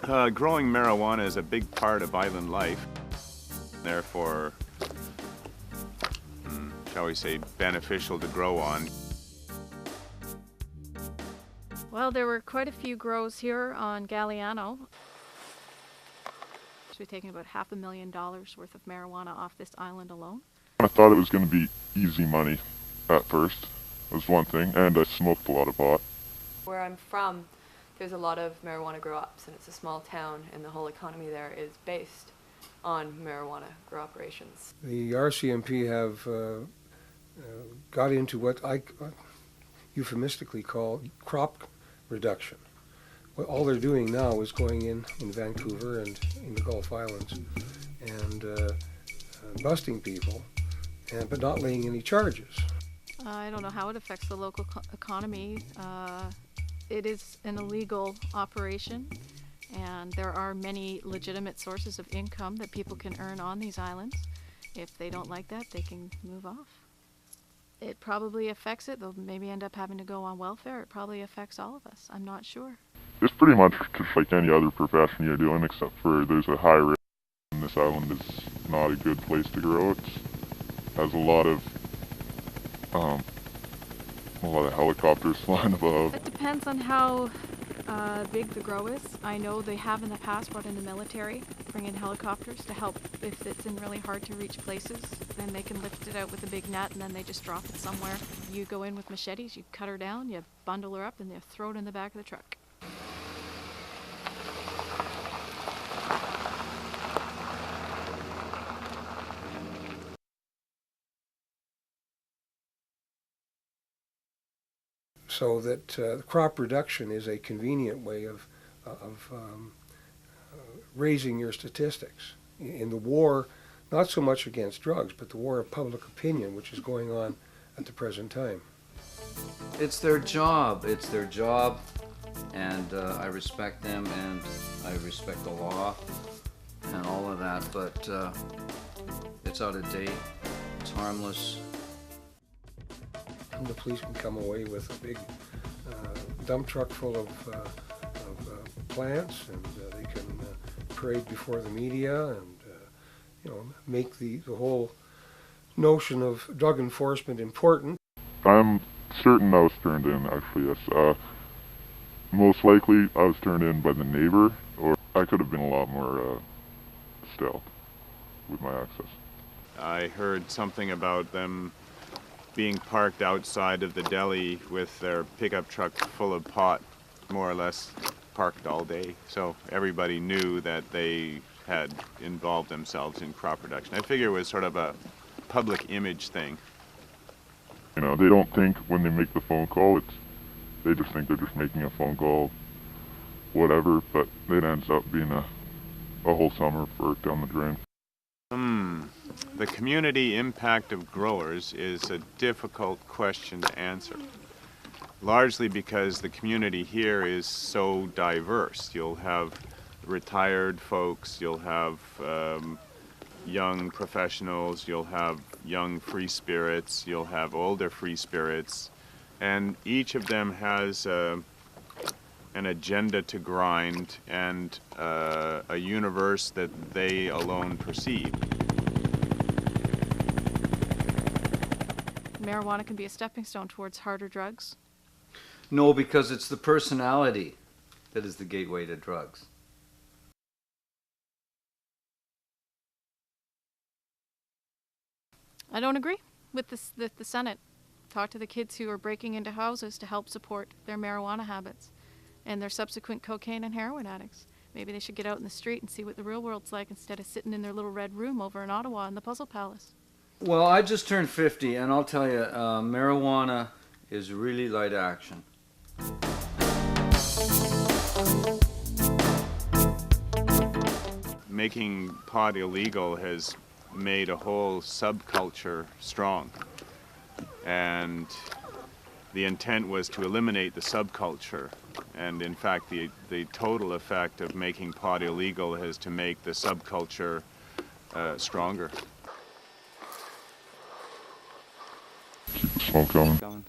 Growing marijuana is a big part of island life. Therefore, shall we say, beneficial to grow on. Well, there were quite a few grows here on Galiano. We're taking about $500,000 worth of marijuana off this island alone. I thought it was going to be easy money at first, was one thing, and I smoked a lot of pot. Where I'm from, there's a lot of marijuana grow-ops, and it's a small town, and the whole economy there is based on marijuana grow operations. The RCMP have got into what I euphemistically call crop reduction. All they're doing now is going in Vancouver and in the Gulf Islands and busting people, but not laying any charges. I don't know how it affects the local economy. It is an illegal operation, and there are many legitimate sources of income that people can earn on these islands. If they don't like that, they can move off. It probably affects it. They'll maybe end up having to go on welfare. It probably affects all of us. I'm not sure. It's pretty much just like any other profession you're doing, except for there's a high risk. And this island is not a good place to grow. It has a lot of helicopters flying above. It depends on how big the grow is. I know they have in the past brought in the military, bring in helicopters to help if it's in really hard to reach places. Then they can lift it out with a big net and then they just drop it somewhere. You go in with machetes, you cut her down, you bundle her up, and you throw it in the back of the truck. So that crop reduction is a convenient way of raising your statistics. In the war, not so much against drugs, but the war of public opinion, which is going on at the present time. It's their job. It's their job, and I respect them, and I respect the law and all of that, but it's out of date. It's harmless. And the police can come away with a big dump truck full of plants, and they can parade before the media and make the whole notion of drug enforcement important. I'm certain I was turned in, actually, yes. Most likely I was turned in by the neighbor, or I could have been a lot more stealth with my access. I heard something about them being parked outside of the deli with their pickup truck full of pot, more or less parked all day. So everybody knew that they had involved themselves in crop production. I figure it was sort of a public image thing. You know, they don't think when they make the phone call, they just think they're just making a phone call, whatever, but it ends up being a whole summer for down the drain. The community impact of growers is a difficult question to answer, largely because the community here is so diverse. You'll have retired folks, you'll have young professionals, you'll have young free spirits, you'll have older free spirits, and each of them has an agenda to grind and a universe that they alone perceive. Marijuana can be a stepping stone towards harder drugs. No, because it's the personality that is the gateway to drugs. I don't agree with the Senate. Talk to the kids who are breaking into houses to help support their marijuana habits and their subsequent cocaine and heroin addicts. Maybe they should get out in the street and see what the real world's like instead of sitting in their little red room over in Ottawa in the Puzzle Palace. Well, I just turned 50, and I'll tell you, marijuana is really light action. Making pot illegal has made a whole subculture strong, and the intent was to eliminate the subculture, and in fact the total effect of making pot illegal is to make the subculture stronger. Keep the smoke going.